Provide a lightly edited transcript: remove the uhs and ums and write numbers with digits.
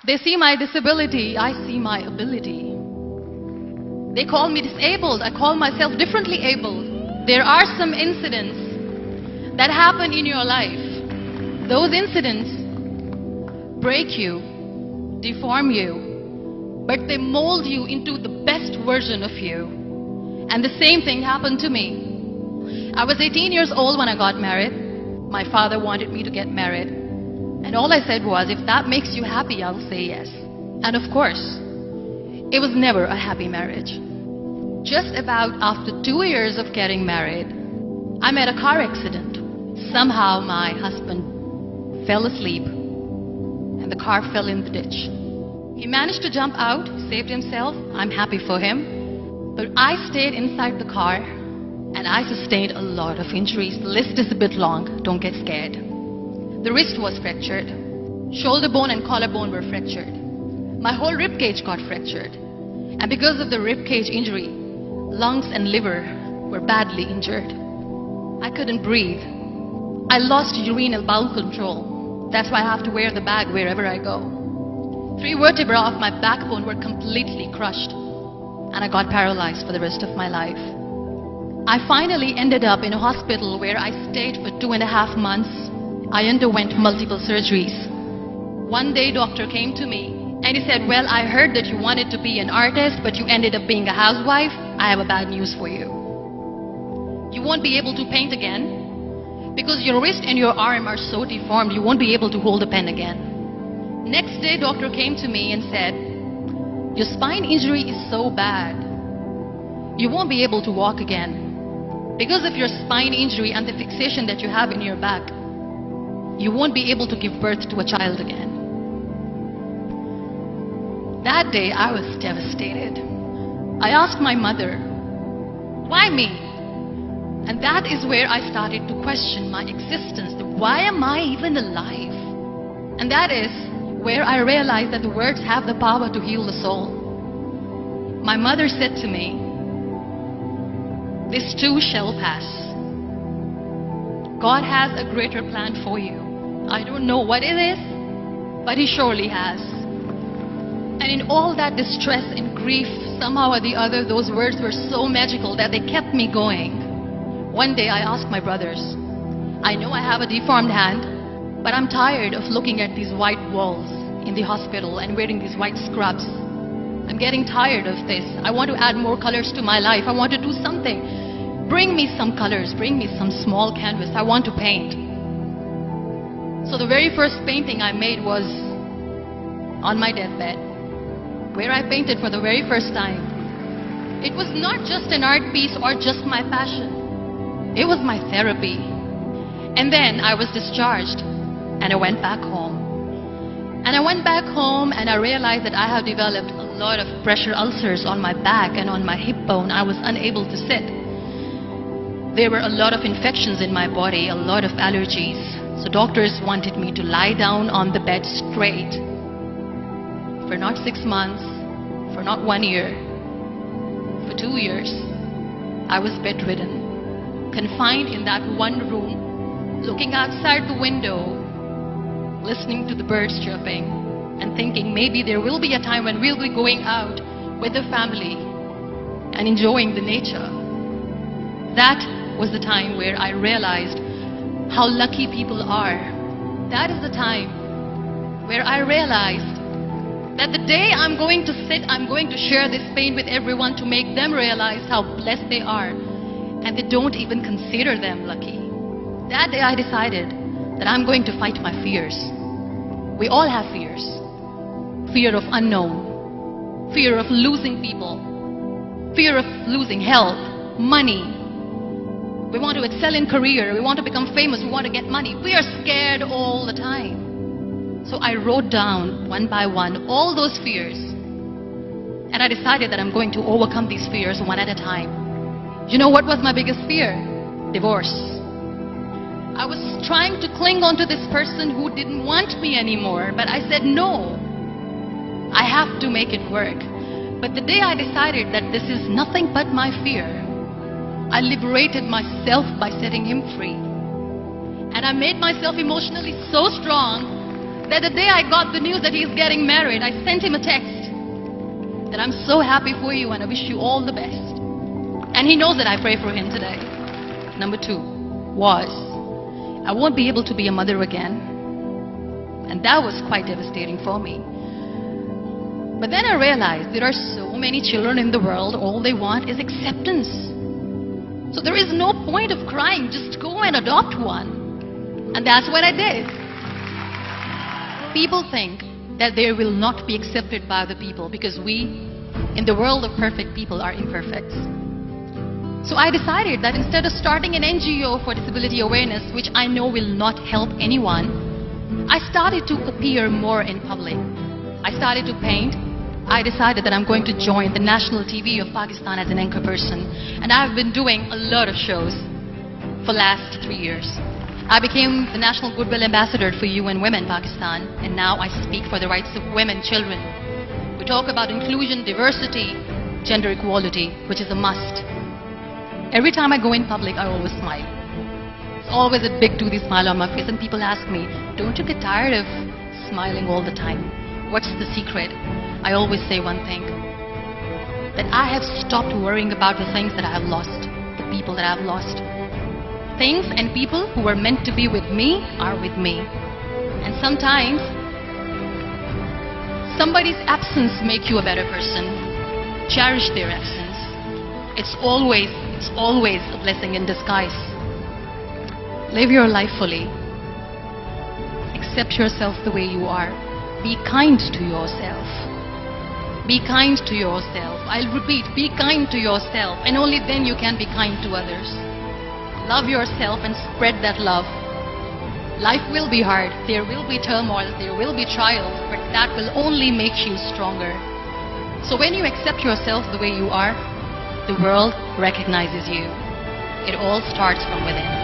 They see my disability, I see my ability. They call me disabled, I call myself differently abled. There are some incidents that happen in your life. Those incidents break you, deform you, but they mold you into the best version of you. And the same thing happened to me. I was 18 years old when I got married. My father wanted me to get married. And all I said was, if that makes you happy, I'll say yes. And of course, it was never a happy marriage. Just about after 2 years of getting married, I met a car accident. Somehow my husband fell asleep and the car fell in the ditch. He managed to jump out, saved himself. I'm happy for him. But I stayed inside the car and I sustained a lot of injuries. The list is a bit long, don't get scared. The wrist was fractured. Shoulder bone and collarbone were fractured. My whole rib cage got fractured. And because of the rib cage injury, lungs and liver were badly injured. I couldn't breathe. I lost urinary bowel control. That's why I have to wear the bag wherever I go. 3 vertebrae of my backbone were completely crushed. And I got paralyzed for the rest of my life. I finally ended up in a hospital where I stayed for 2.5 months. I underwent multiple surgeries. One day doctor came to me and he said, well, I heard that you wanted to be an artist, but you ended up being a housewife. I have a bad news for you. You won't be able to paint again because your wrist and your arm are so deformed, you won't be able to hold a pen again. Next day doctor came to me and said, your spine injury is so bad, you won't be able to walk again. Because of your spine injury and the fixation that you have in your back, you won't be able to give birth to a child again. That day I was devastated. I asked my mother, why me? And that is where I started to question my existence. Why am I even alive? And that is where I realized that the words have the power to heal the soul. My mother said to me, this too shall pass. God has a greater plan for you. I don't know what it is, but He surely has. And in all that distress and grief, somehow or the other, those words were so magical that they kept me going. One day I asked my brothers, I know I have a deformed hand, but I'm tired of looking at these white walls in the hospital and wearing these white scrubs. I'm getting tired of this. I want to add more colors to my life. I want to do something. Bring me some colors. Bring me some small canvas. I want to paint. So the very first painting I made was on my deathbed, where I painted for the very first time. It was not just an art piece or just my passion. It was my therapy. And then I was discharged and I went back home. And I went back home and I realized that I have developed a lot of pressure ulcers on my back and on my hip bone. I was unable to sit. There were a lot of infections in my body, a lot of allergies. So doctors wanted me to lie down on the bed straight for not 6 months, for not 1 year, for 2 years. I was bedridden, confined in that one room, looking outside the window, listening to the birds chirping and thinking maybe there will be a time when we'll be going out with the family and enjoying the nature. That was the time where I realized how lucky people are. That is the time where I realized that the day I'm going to sit, I'm going to share this pain with everyone to make them realize how blessed they are, and they don't even consider them lucky. That day I decided that I'm going to fight my fears. We all have fears. Fear of unknown, fear of losing people, fear of losing health, money. We want to excel in career, we want to become famous, we want to get money. We are scared all the time. So I wrote down one by one all those fears. And I decided that I'm going to overcome these fears one at a time. You know what was my biggest fear? Divorce. I was trying to cling on to this person who didn't want me anymore, but I said no. I have to make it work. But the day I decided that this is nothing but my fear, I liberated myself by setting him free. And I made myself emotionally so strong that the day I got the news that he's getting married, I sent him a text that I'm so happy for you and I wish you all the best. And he knows that I pray for him today. Number 2 was, I won't be able to be a mother again. And that was quite devastating for me. But then I realized there are so many children in the world, all they want is acceptance. So there is no point of crying, just go and adopt one. And that's what I did. People think that they will not be accepted by other people because we, in the world of perfect people, are imperfect. So I decided that instead of starting an NGO for disability awareness, which I know will not help anyone, I started to appear more in public. I started to paint. I decided that I'm going to join the national TV of Pakistan as an anchor person. And I've been doing a lot of shows for the last 3 years. I became the National Goodwill Ambassador for UN Women Pakistan. And now I speak for the rights of women, children. We talk about inclusion, diversity, gender equality, which is a must. Every time I go in public, I always smile. It's always a big toothy smile on my face. And people ask me, don't you get tired of smiling all the time? What's the secret? I always say one thing, that I have stopped worrying about the things that I have lost, the people that I have lost. Things and people who were meant to be with me are with me. And sometimes, somebody's absence makes you a better person. Cherish their absence. It's always a blessing in disguise. Live your life fully. Accept yourself the way you are. Be kind to yourself. Be kind to yourself. I'll repeat, be kind to yourself, and only then you can be kind to others. Love yourself and spread that love. Life will be hard. There will be turmoil. There will be trials, but that will only make you stronger. So when you accept yourself the way you are, the world recognizes you. It all starts from within.